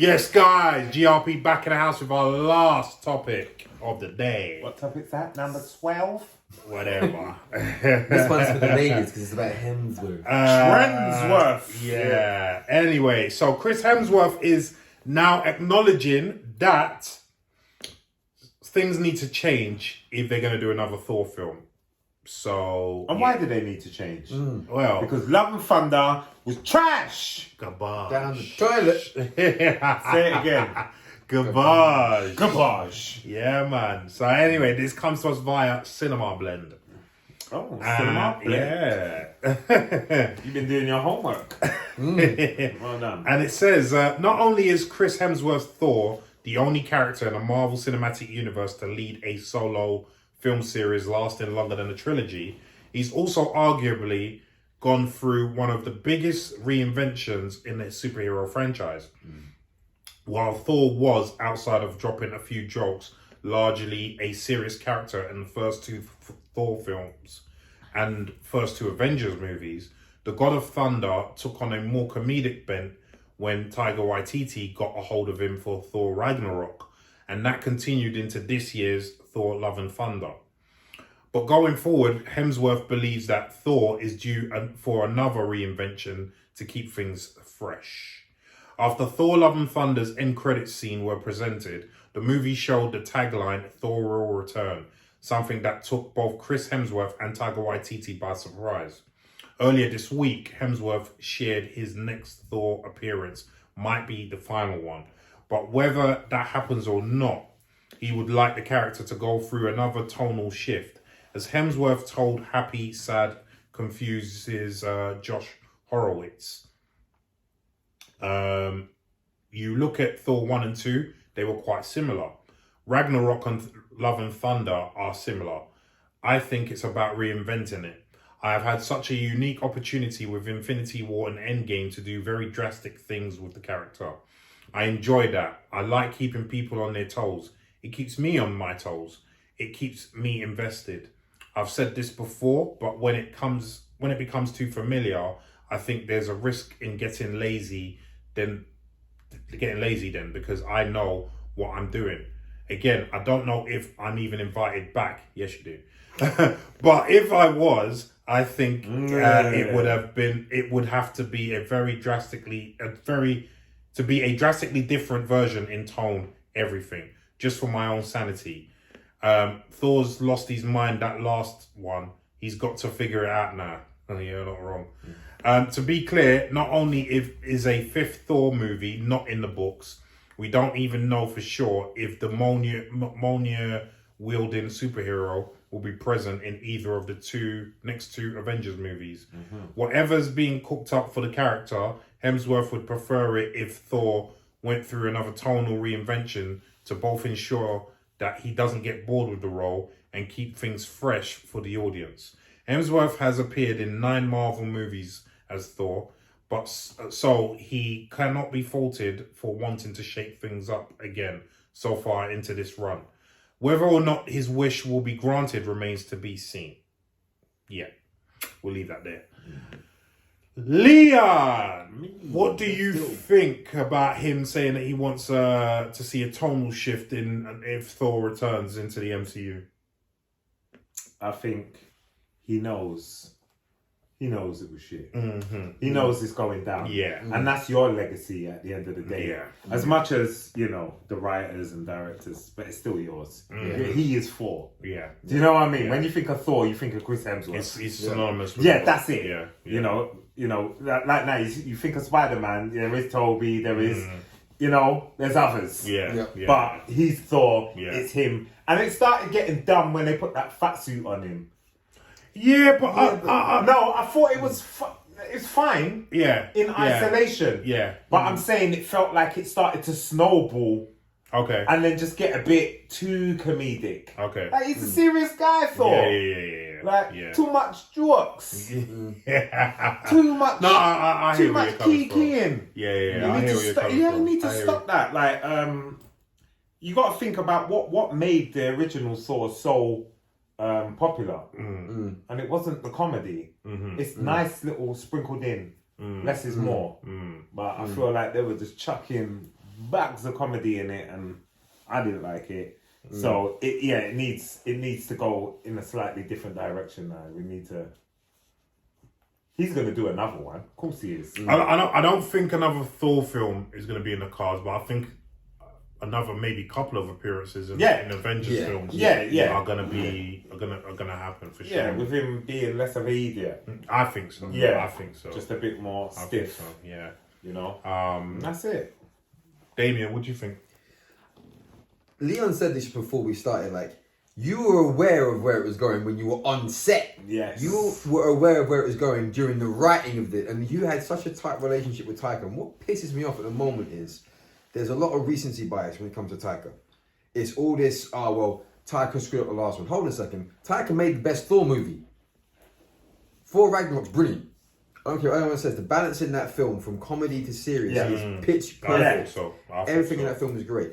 Yes, guys, GRP back in the house with our last topic of the day. What topic's that? Number 12? Whatever. This one's for the ladies because it's about Hemsworth. Trensworth. Yeah. Anyway, so Chris Hemsworth is now acknowledging that things need to change if they're going to do another Thor film. So, And why do they need to change? well, Because Love and Thunder was trash. garbage. Down the toilet. Say it again. Garbage. Garbage. Yeah, man. So anyway, this comes to us via Cinema Blend. Oh, cinema. Yeah. You've been doing your homework. Well done. And it says, not only is Chris Hemsworth Thor the only character in the Marvel Cinematic Universe to lead a solo film series lasting longer than a trilogy, he's also arguably gone through one of the biggest reinventions in the superhero franchise. While Thor was, outside of dropping a few jokes, largely a serious character in the first two Thor films and first two Avengers movies, the God of Thunder took on a more comedic bent when Taika Waititi got a hold of him for Thor Ragnarok, and that continued into this year's Thor Love and Thunder. But going forward, Hemsworth believes that Thor is due for another reinvention to keep things fresh. After Thor Love and Thunder's end credits scene were presented, the movie showed the tagline Thor will return, something that took both Chris Hemsworth and Taika Waititi by surprise. Earlier this week, Hemsworth shared his next Thor appearance might be the final one, but whether that happens or not, he would like the character to go through another tonal shift. As Hemsworth told Happy, Sad, Confuses Josh Horowitz, you look at Thor 1 and 2, they were quite similar. Ragnarok and Love and Thunder are similar. I think it's about reinventing it. I have had such a unique opportunity with Infinity War and Endgame to do very drastic things with the character. I enjoy that. I like keeping people on their toes. It keeps me on my toes. It keeps me invested. I've said this before, but when it becomes too familiar, I think there's a risk in getting lazy then because I know what I'm doing. Again, I don't know if I'm even invited back. Yes, you do. But if I was, I think it would have to be a drastically different version in tone, everything, just for my own sanity. Thor's lost his mind, that last one. He's got to figure it out now. Oh, you're not wrong. To be clear, not only is a fifth Thor movie not in the books, we don't even know for sure if the Mjolnir-wielding superhero will be present in either of the next two Avengers movies. Whatever's being cooked up for the character, Hemsworth would prefer it if Thor went through another tonal reinvention to both ensure that he doesn't get bored with the role and keep things fresh for the audience. Hemsworth has appeared in 9 Marvel movies as Thor, but so he cannot be faulted for wanting to shake things up again so far into this run. Whether or not his wish will be granted remains to be seen. Yeah, we'll leave that there. Leon, what do you think about him saying that he wants to see a tonal shift if Thor returns into the MCU? I think he knows it was shit. He knows it's going down. Yeah. And that's your legacy at the end of the day. Yeah. As much as, the writers and directors, but it's still yours. He is Thor. Yeah. Do you know what I mean? When you think of Thor, you think of Chris Hemsworth. It's synonymous with Thor. That's it. Yeah. Like now, you think of Spider-Man, there is Toby, there is, there's others. Yeah. But he's Thor, Yeah. it's him. And it started getting dumb when they put that fat suit on him. Yeah, but I thought it was it's fine. Yeah. In isolation. Yeah. But I'm saying it felt like it started to snowball. Okay. And then just get a bit too comedic. Okay. Like he's a serious guy, Thor. Yeah. Like too much jokes. Yeah. Too much. No, I hear too where much you're coming from. keying. Yeah. I hear where you're coming from. You need to stop that. Like, you got to think about what made the original Thor so popular, and it wasn't the comedy. It's nice little sprinkled in. Less is more. But I feel like they were just chucking bags of comedy in it, and I didn't like it. So it needs to go in a slightly different direction now. We need to. He's going to do another one. Of course he is. I don't think another Thor film is going to be in the cards, but I think another maybe couple of appearances in Avengers films are going to be are going to happen for sure. Yeah, with him being less of an idiot. I think so. Yeah, I think so. Just a bit more stiff. So, yeah. You know. That's it. Damien, what do you think? Leon said this before we started. Like, you were aware of where it was going when you were on set. Yes. You were aware of where it was going during the writing of it, and you had such a tight relationship with Taika. And what pisses me off at the moment is there's a lot of recency bias when it comes to Taika. It's all this, Taika screwed up the last one. Hold on a second. Taika made the best Thor movie. Thor Ragnarok's brilliant. I don't care what anyone says. The balance in that film, from comedy to serious, is pitch perfect. Everything in that film is great.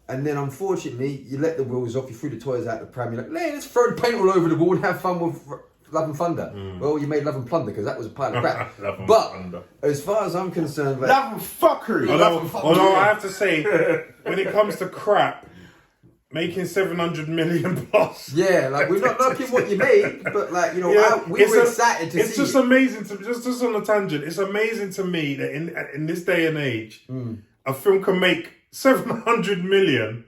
And then, unfortunately, you let the wheels off, you threw the toys out the pram, you're like, let's throw the paint all over the wall and have fun with Love and Thunder. Well, you made Love and Plunder because that was a pile of crap. But as far as I'm concerned, like, Love and fuckery. Although I have to say, when it comes to crap, making 700 million plus. Yeah, like, we're not knocking what you made, but like, you know, we were excited to see. It's just amazing to just on a tangent. It's amazing to me that in this day and age, a film can make 700 million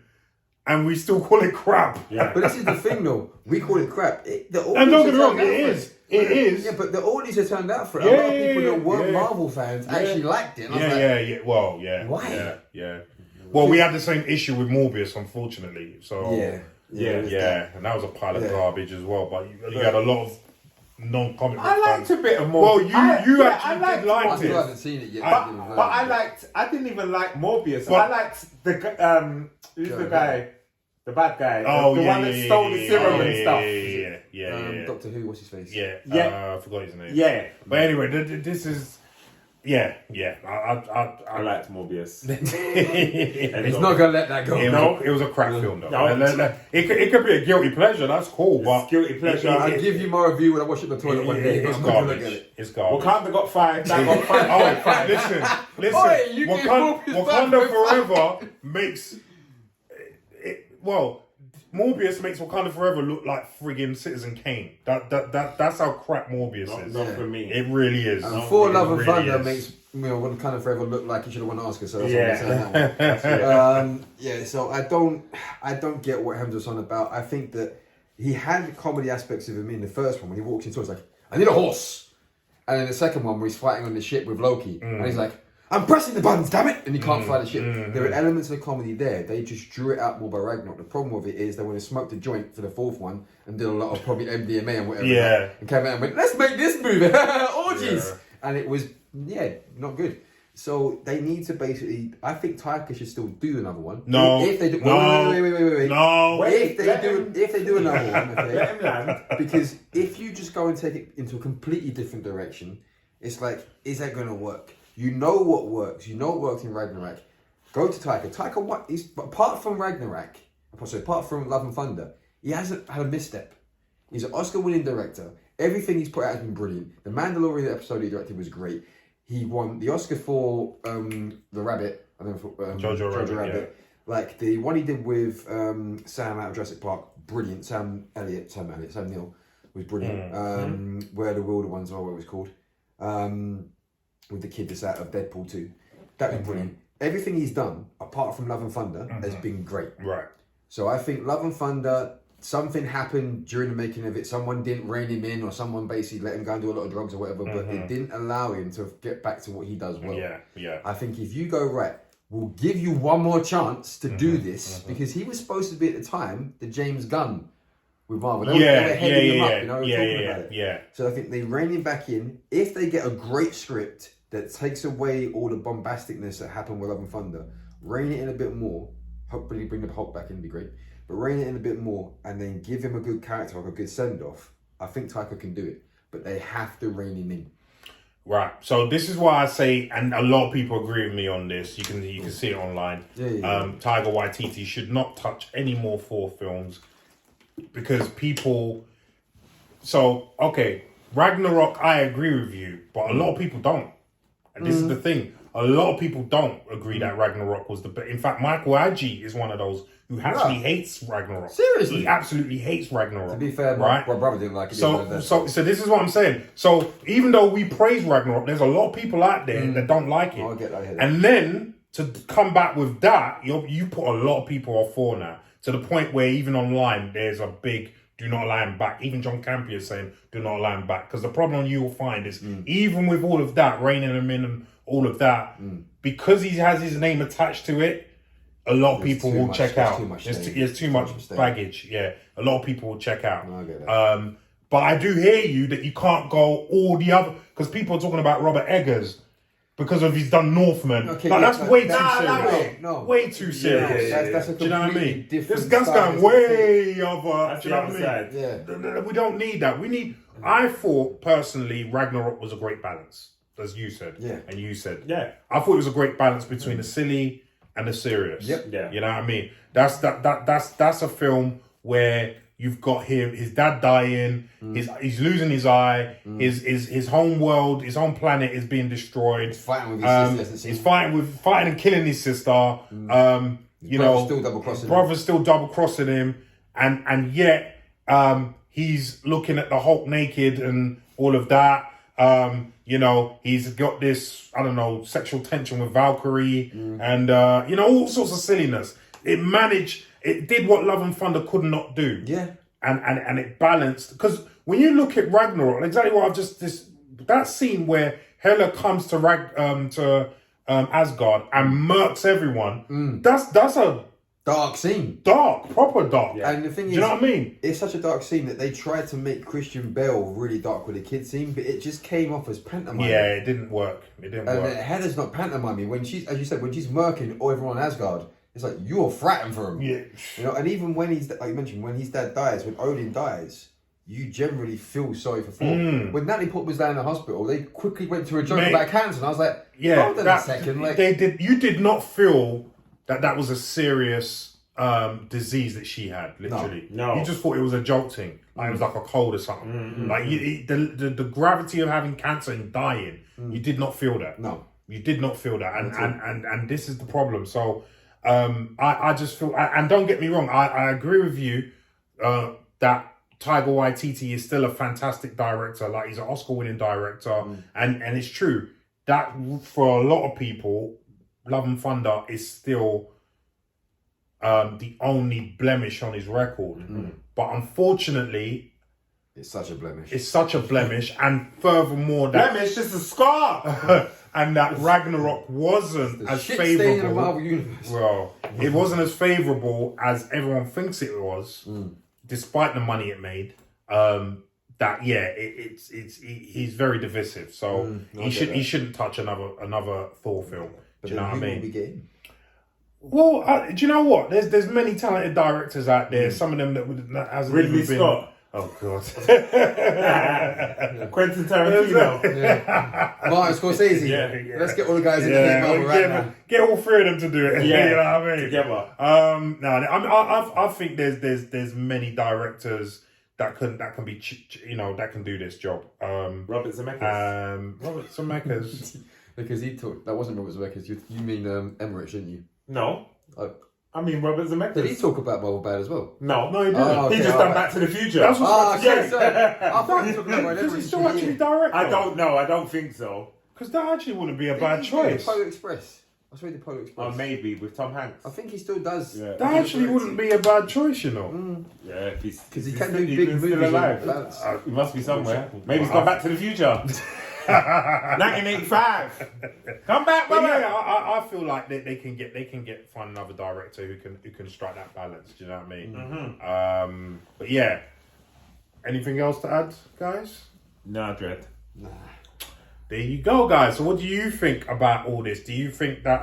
and we still call it crap. Yeah. But this is the thing, though. We call it crap. And don't get me wrong, it is. It is. Yeah, but the audience has turned out for it. A lot of people that weren't Marvel fans actually liked it. Yeah. Well, yeah. Why? Yeah. Well, we had the same issue with Morbius, unfortunately. So Yeah. And that was a pile of garbage as well. But you had a lot of non-comic book I liked fans. a bit of Morbius. Well, you actually I liked still it. haven't seen it yet. But I didn't even like Morbius. But- I liked the who's the guy, the bad guy, Oh, the one that stole the serum and stuff. Yeah. Doctor Who, what's his face? I forgot his name. Yeah, But anyway, this is. Yeah. I liked Morbius. He's not gonna let that go. It was a crap film though. No. It could be a guilty pleasure. That's cool, but Guilty pleasure. I'll give you my review when I wash up the toilet one day. It's I'm not gonna look at garbage. it. It's garbage. Wakanda got 5. That got 5. Listen. Oi, you gave Morbius Wakanda 5.5. Forever makes Morbius makes Wakanda Forever look like friggin' Citizen Kane. That's how crap Morbius is. Not for me. It really is. And Thor Love and really Thunder is. makes Wakanda Forever look like he should have won an Oscar. So that's what I'm saying. That one. So I don't get what Hemsworth's on about. I think that he had comedy aspects of him in the first one when he walks into it. He's like, I need a horse. And in the second one where he's fighting on the ship with Loki, and he's like, I'm pressing the buttons, damn it! And he can't fly the ship. There are elements of the comedy there. They just drew it out more by Ragnarok. The problem with it is they went and smoked a joint for the fourth one and did a lot of probably MDMA and whatever. Yeah. And came out and went, let's make this movie. Orgies! Yeah. And it was, not good. So they need to basically, I think Taika should still do another one. No. If they do, no. Wait. No. If they do another one, okay? Let him land. Because if you just go and take it into a completely different direction, it's like, is that going to work? You know what works. You know what worked in Ragnarok. Go to Taika. Taika, apart from Ragnarok, apart from Love and Thunder, he hasn't had a misstep. He's an Oscar-winning director. Everything he's put out has been brilliant. The Mandalorian episode he directed was great. He won the Oscar for The Rabbit. I don't know if, Jojo Rabbit. Yeah. Like the one he did with Sam out of Jurassic Park, brilliant. Sam Neill was brilliant. Where the Wilder Ones are, what it was called. With the kid that's out of Deadpool 2. That was brilliant. Everything he's done, apart from Love and Thunder, has been great. Right. So I think Love and Thunder, something happened during the making of it. Someone didn't rein him in, or someone basically let him go and do a lot of drugs or whatever, but it didn't allow him to get back to what he does well. Yeah. I think if you go, right, we'll give you one more chance to do this, because he was supposed to be at the time the James Gunn with Marvel. They were heading him up, you know, talking about it. Yeah. So I think they rein him back in. If they get a great script that takes away all the bombasticness that happened with Love and Thunder, rein it in a bit more. Hopefully bring the Hulk back in, would be great. But rein it in a bit more and then give him a good character or a good send-off. I think Taika can do it. But they have to rein him in. Right. So this is why I say, and a lot of people agree with me on this. You can see it online. Taika Waititi should not touch any more Thor films because people. So okay, Ragnarok, I agree with you, but a lot of people don't. And this is the thing. a lot of people don't agree that Ragnarok was the best. In fact, Michael Adji is one of those who actually hates Ragnarok. Seriously? He absolutely hates Ragnarok. To be fair, right? my brother didn't like it. So this is what I'm saying. So even though we praise Ragnarok, there's a lot of people out there that don't like it. I get that. And then to come back with that, you put a lot of people off Thor now, to the point where even online there's a big do not allow him back. Even John Campea is saying do not allow him back, because the problem you will find is even with all of that, reining him in and all of that, because he has his name attached to it, a lot of people will check out. There's too much baggage. Yeah, a lot of people will check out. No, I get that. But I do hear you that you can't go all the other, because people are talking about Robert Eggers because of he's done Northman. Okay, that's way too serious. No. Way too serious. That's a do you know what I mean? Different This guy's going way over. That's Do you know the what I other mean? side. We don't need that. We need. I thought personally Ragnarok was a great balance, as you said. Yeah. And you said. Yeah. I thought it was a great balance between the silly and the serious. Yep. Yeah. You know what I mean? That's a film where you've got his dad dying, he's losing his eye, his home world, his home planet is being destroyed. He's fighting with his sister. He's fighting and killing his sister. Brother's still double crossing him, and yet he's looking at the Hulk naked and all of that. He's got this, I don't know, sexual tension with Valkyrie and, all sorts of silliness. It did what Love and Thunder could not do. Yeah. And it balanced. Because when you look at Ragnarok, exactly what that scene where Hela comes to Asgard and murks everyone, that's a dark scene. Proper dark. Yeah. And the thing is, do you know what I mean? It's such a dark scene that they tried to make Christian Bale really dark with the kid scene, but it just came off as pantomime. Yeah, it didn't work. And Hela's not pantomime. When she's, as you said, when she's murking everyone on Asgard, it's like you're frightened for him. Yeah. And even when he's, like you mentioned, when his dad dies, when Odin dies, you generally feel sorry for Thor. When Natalie Portman was down in the hospital, they quickly went to a joke about cancer, and I was like, hold on a second. Like, you did not feel that was a serious disease that she had, literally. No. You just thought it was a joke thing. Like it was like a cold or something. Like the gravity of having cancer and dying, you did not feel that. No. You did not feel that. And this is the problem. So I just feel, and don't get me wrong, I agree with you that Taika Waititi is still a fantastic director. Like he's an Oscar-winning director, and it's true that for a lot of people, Love and Thunder is still the only blemish on his record. But unfortunately, it's such a blemish. And furthermore, blemish is a scar. And that Ragnarok wasn't as favourable. Marvel Universe. Well, it wasn't as favourable as everyone thinks it was, despite the money it made. He's very divisive. So he shouldn't touch another Thor film. Do you know what I mean? Well, do you know what? There's many talented directors out there. Some of them that hasn't Ridley even been. Scott. Oh God. Quentin Tarantino. Martin Scorsese. Yeah. Let's get all the guys in the game right now. Get all three of them to do it. Yeah. You know what I mean? Together. I think there's many directors that can be that can do this job. Robert Zemeckis. Because he talked. That wasn't Robert Zemeckis. You mean Emmerich, didn't you? No. I mean Robert Zemeckis. Did he talk about Marvel Bad as well? No, he didn't. Okay, he just done Back to the Future. That's what I thought he talked about Does he still actually direct? I don't know. I don't think so. Because that actually wouldn't be a bad choice. Polar Express. I saw the Polar Express. Maybe with Tom Hanks. I think he still does. Yeah. That actually wouldn't be a bad choice, you know. Yeah, because he can do big movies. Still alive. He must be somewhere. Maybe he's gone Back to the Future. 1985. Come back, brother. Yeah, I feel like they can find another director who can strike that balance. Do you know what I mean? But yeah. Anything else to add, guys? No, Dread. Nah. There you go, guys. So what do you think about all this? Do you think that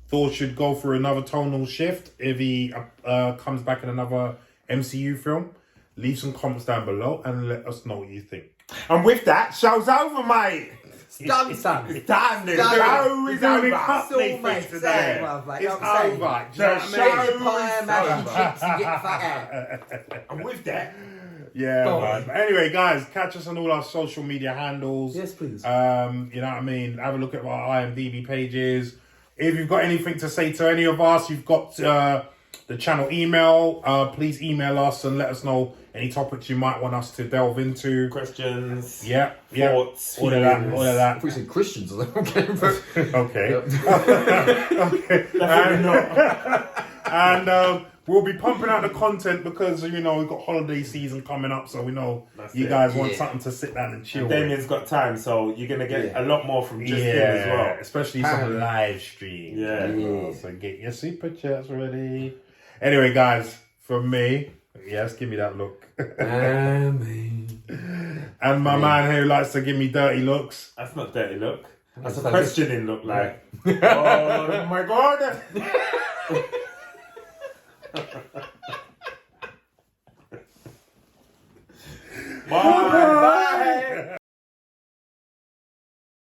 Thor should go for another tonal shift if he comes back in another MCU film? Leave some comments down below and let us know what you think. And with that, show's over, mate. It's done, son. It's done. The Done. show is over. It's over. And with that, Yeah, Go man. on. But anyway, guys, catch us on all our social media handles. Yes, please. You know what I mean? Have a look at our IMDB pages. If you've got anything to say to any of us, you've got the channel email. Please email us and let us know any topics you might want us to delve into. Questions. Yeah, Thoughts. all of that, feelings. all of I that. thought you said Christians. I was like, okay, but Okay. Okay. Definitely not. And we'll be pumping out the content because, you know, we've got holiday season coming up, so we know That's you it. guys want Yeah. something to sit down and chill with. Damien's got time, so you're gonna get Yeah. a lot more from just him as well. Especially some Apparently. live streams. Yeah. Yeah. So get your super chats ready. Anyway, guys, from me, yes, give me that look. Amen. And my man who likes to give me dirty looks. That's not dirty look. That's a like questioning look like. Oh my god! Bye.